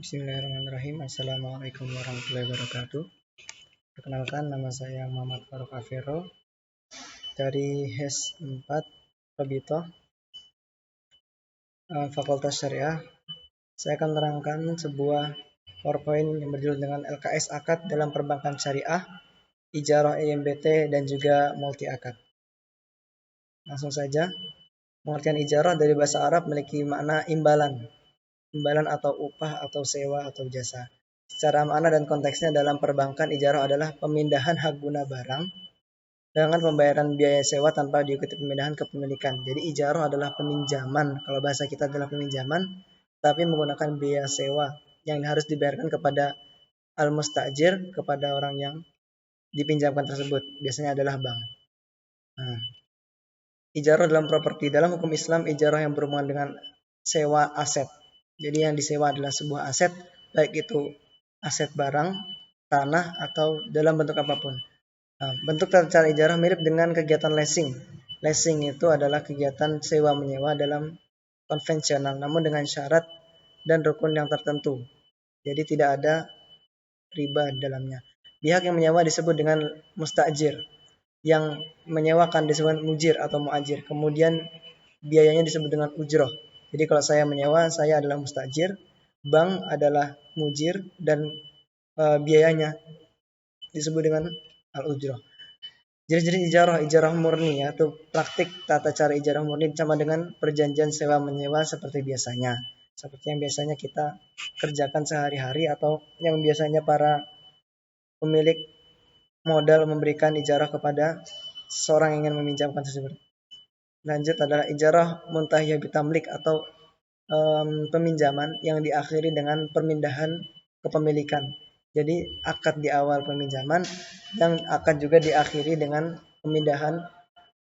Bismillahirrahmanirrahim. Assalamualaikum warahmatullahi wabarakatuh. Perkenalkan, nama saya Muhammad Faruk Afero dari HES 4 Probito, Fakultas Syariah. Saya akan menerangkan sebuah PowerPoint yang berjudul dengan LKS Akad dalam Perbankan Syariah, Ijarah IMBT, dan juga Multi Akad. Langsung saja. Pengertian ijarah dari bahasa Arab memiliki makna imbalan atau upah atau sewa atau jasa. Secara makna dan konteksnya dalam perbankan, ijarah adalah pemindahan hak guna barang dengan pembayaran biaya sewa tanpa diikuti pemindahan kepemilikan. Jadi ijarah adalah peminjaman, kalau bahasa kita adalah peminjaman, tapi menggunakan biaya sewa yang harus dibayarkan kepada al-mustajir, kepada orang yang dipinjamkan tersebut, biasanya adalah bank. Ijarah dalam properti. Dalam hukum Islam, ijarah yang berhubungan dengan sewa aset. Jadi yang disewa adalah sebuah aset, baik itu aset barang, tanah, atau dalam bentuk apapun. Bentuk tata cara ijarah mirip dengan kegiatan leasing. Leasing itu adalah kegiatan sewa menyewa dalam konvensional, namun dengan syarat dan rukun yang tertentu. Jadi tidak ada riba di dalamnya. Pihak yang menyewa disebut dengan mustajir. Yang menyewakan disebut mujir atau muajir. Kemudian biayanya disebut dengan ujroh. Jadi kalau saya menyewa, saya adalah mustajir, bank adalah mujir, dan biayanya disebut dengan al-ujroh. Jadi ijarah murni, atau praktik tata cara ijarah murni sama dengan perjanjian sewa menyewa seperti biasanya. Seperti yang biasanya kita kerjakan sehari-hari atau yang biasanya para pemilik modal memberikan ijarah kepada seorang yang ingin meminjamkan tersebut. Lanjut adalah ijarah muntahiyah bitamlik atau peminjaman yang diakhiri dengan permindahan kepemilikan. Jadi akad di awal peminjaman dan akad juga diakhiri dengan pemindahan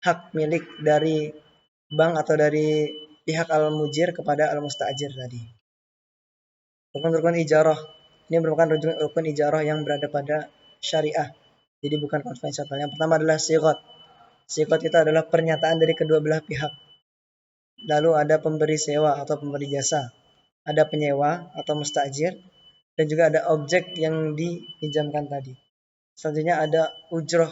hak milik dari bank atau dari pihak al-mujir kepada al-mustajir tadi. Rukun-rukun ijarah ini merupakan rukun ijarah yang berada pada syariah. Jadi bukan konvensional. Yang pertama adalah sigot. Sigot itu adalah pernyataan dari kedua belah pihak. Lalu ada pemberi sewa atau pemberi jasa. Ada penyewa atau mustajir. Dan juga ada objek yang dipinjamkan tadi. Selanjutnya ada ujroh.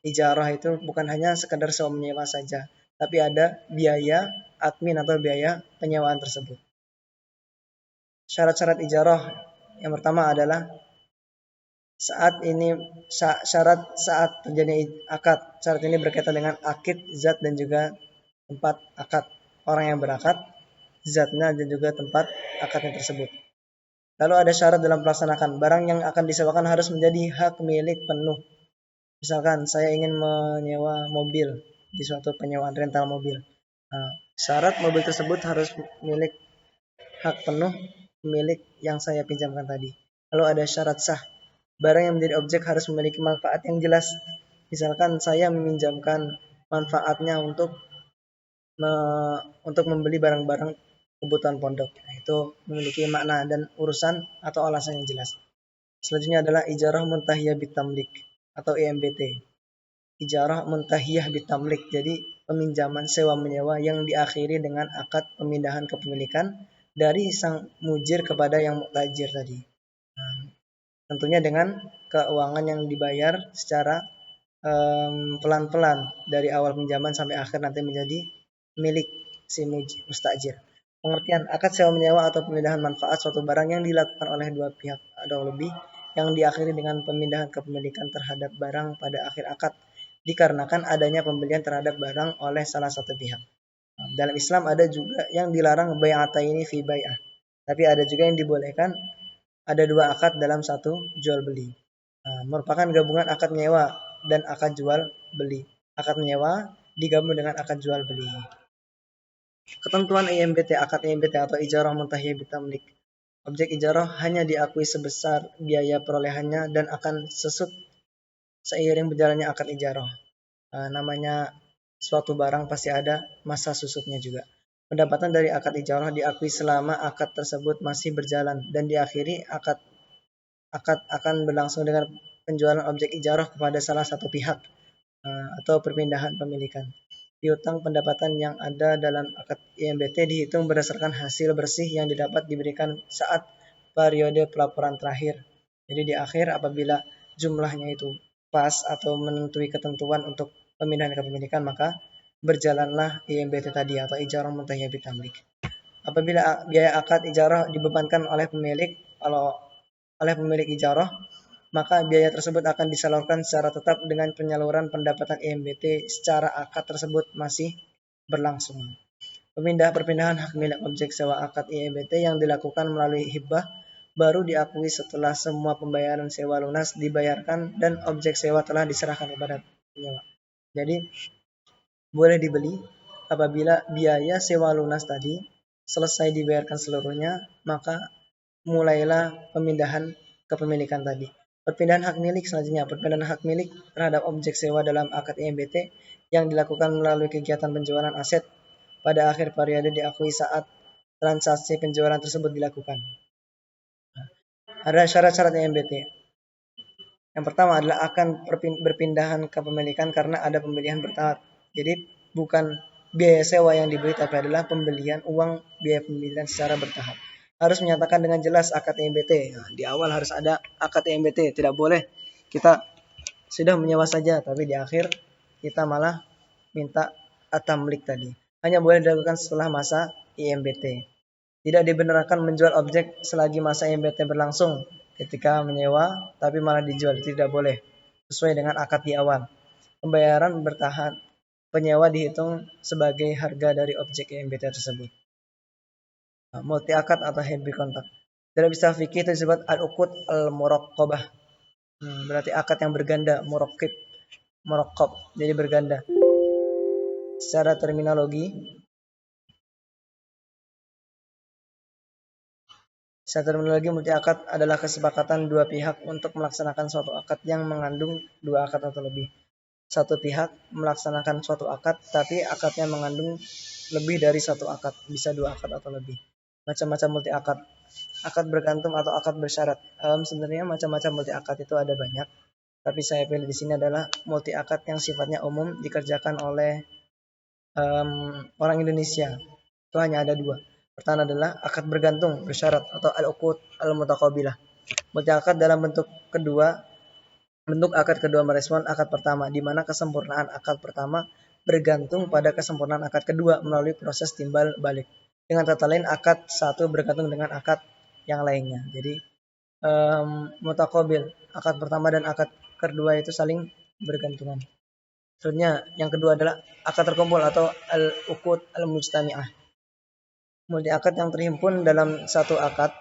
Ijarah itu bukan hanya sekedar sewa menyewa saja, tapi ada biaya admin atau biaya penyewaan tersebut. Syarat-syarat ijarah yang pertama adalah syarat saat terjadi akad. Syarat ini berkaitan dengan akid, zat, dan juga tempat akad. Orang yang berakad, zatnya, dan juga tempat akadnya tersebut. Lalu ada syarat dalam pelaksanaan. Barang yang akan disewakan harus menjadi hak milik penuh. Misalkan saya ingin menyewa mobil di suatu penyewaan rental mobil. Syarat mobil tersebut harus milik hak penuh milik yang saya pinjamkan tadi. Lalu ada syarat sah. Barang yang menjadi objek harus memiliki manfaat yang jelas. Misalkan saya meminjamkan manfaatnya untuk membeli barang-barang kebutuhan pondok. Itu memiliki makna dan urusan atau alasan yang jelas. Selanjutnya adalah ijarah muntahiyah bitamlik atau IMBT. Ijarah muntahiyah bitamlik, jadi peminjaman sewa menyewa yang diakhiri dengan akad pemindahan kepemilikan dari sang mujir kepada yang muktajir tadi. Tentunya dengan keuangan yang dibayar secara pelan-pelan dari awal pinjaman sampai akhir nanti menjadi milik si mustajir. Pengertian akad sewa menyewa atau pemindahan manfaat suatu barang yang dilakukan oleh dua pihak atau lebih yang diakhiri dengan pemindahan kepemilikan terhadap barang pada akhir akad dikarenakan adanya pembelian terhadap barang oleh salah satu pihak. Dalam Islam ada juga yang dilarang bai'ataini fi bai'ah. Tapi ada juga yang dibolehkan ada dua akad dalam satu jual beli. Merupakan gabungan akad menyewa dan akad jual beli. Akad menyewa digabung dengan akad jual beli. Ketentuan IMBT, akad IMBT atau ijarah muntahiyah bitamlik. Objek ijarah hanya diakui sebesar biaya perolehannya dan akan sesut seiring berjalannya akad ijarah. Namanya suatu barang pasti ada masa susutnya juga. Pendapatan dari akad ijarah diakui selama akad tersebut masih berjalan dan diakhiri akad akan berlangsung dengan penjualan objek ijarah kepada salah satu pihak atau perpindahan pemilikan. Piutang pendapatan yang ada dalam akad IMBT dihitung berdasarkan hasil bersih yang didapat diberikan saat periode pelaporan terakhir. Jadi di akhir apabila jumlahnya itu pas atau menentuhi ketentuan untuk pemindahan kepemilikan, maka berjalanlah IMBT tadi atau ijarah muntahiya bitamlik. Apabila biaya akad ijarah dibebankan oleh pemilik, kalau oleh pemilik ijarah, maka biaya tersebut akan disalurkan secara tetap dengan penyaluran pendapatan IMBT secara akad tersebut masih berlangsung. Perpindahan hak milik objek sewa akad IMBT yang dilakukan melalui hibah baru diakui setelah semua pembayaran sewa lunas dibayarkan dan objek sewa telah diserahkan kepada penyewa. Jadi boleh dibeli apabila biaya sewa lunas tadi selesai dibayarkan seluruhnya, maka mulailah pemindahan kepemilikan tadi. Perpindahan hak milik selanjutnya, perpindahan hak milik terhadap objek sewa dalam akad IMBT yang dilakukan melalui kegiatan penjualan aset pada akhir periode diakui saat transaksi penjualan tersebut dilakukan. Ada syarat-syarat IMBT. Yang pertama adalah akan berpindahan kepemilikan karena ada pembelian bertahap. Jadi bukan biaya sewa yang dibeli, tapi adalah pembelian uang biaya pembelian secara bertahap. Harus menyatakan dengan jelas akad IMBT. Nah, di awal harus ada akad IMBT. Tidak boleh kita sudah menyewa saja, tapi di akhir kita malah minta atamlik tadi. Hanya boleh dilakukan setelah masa IMBT. Tidak dibenarkan menjual objek selagi masa IMBT berlangsung. Ketika menyewa, tapi malah dijual, tidak boleh. Sesuai dengan akad di awal. Pembayaran bertahan, penyewa dihitung sebagai harga dari objek IMBT tersebut. Nah, multi akad atau hybrid kontrak. Dalam istilah fikih itu disebut al-uqud al-muraqqabah. Berarti akad yang berganda, muraqqab, jadi berganda. Secara terminologi multi akad adalah kesepakatan dua pihak untuk melaksanakan suatu akad yang mengandung dua akad atau lebih. Satu pihak melaksanakan suatu akad, tapi akadnya mengandung lebih dari satu akad, bisa dua akad atau lebih. Macam-macam multi akad. Akad bergantung atau akad bersyarat. Sebenarnya macam-macam multi akad itu ada banyak, tapi saya pilih di sini adalah multi akad yang sifatnya umum dikerjakan oleh orang Indonesia. Itu hanya ada dua. Pertama adalah akad bergantung bersyarat atau al-uqud al-mutaqabilah. Multi akad dalam bentuk akad kedua merespon akad pertama, di mana kesempurnaan akad pertama bergantung pada kesempurnaan akad kedua melalui proses timbal balik. Dengan kata lain, akad satu bergantung dengan akad yang lainnya. Jadi mutaqabil, akad pertama dan akad kedua itu saling bergantungan. Selanjutnya yang kedua adalah akad terkumpul atau al-uqud al-mujtami'ah. Multi akad yang terhimpun dalam satu akad,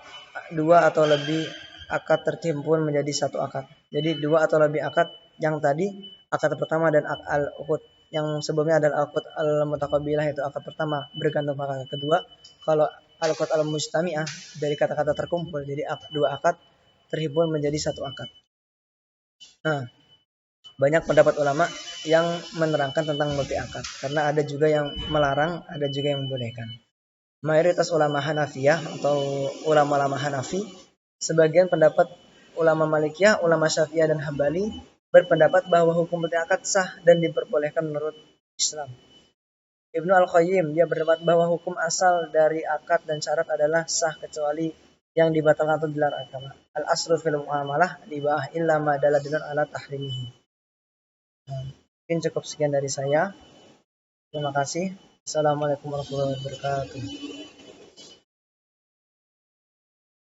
dua atau lebih akad terhimpun menjadi satu akad. Jadi dua atau lebih akad yang tadi akad pertama dan al-uqud yang sebelumnya adalah al-uqud al-mutaqabilah itu akad pertama bergantung pada akad kedua. Kalau al-uqud al-mujtami'ah dari kata-kata terkumpul, jadi dua akad terhimpun menjadi satu akad. Nah, banyak pendapat ulama yang menerangkan tentang multi akad karena ada juga yang melarang, ada juga yang membolehkan. Mayoritas ulama Hanafiyah atau ulama-ulama Hanafi, sebagian pendapat ulama Malikiyah, ulama Syafi'iyah dan Hambali berpendapat bahwa hukum multi akad sah dan diperbolehkan menurut Islam. Ibnu Al-Qayyim dia berpendapat bahwa hukum asal dari akad dan syarat adalah sah kecuali yang dibatalkan atau dilarang agama. Al-aslu fil muamalah libah illa ma daladun ala tahrimihi. Mungkin cukup sekian dari saya. Terima kasih. Assalamualaikum warahmatullahi wabarakatuh.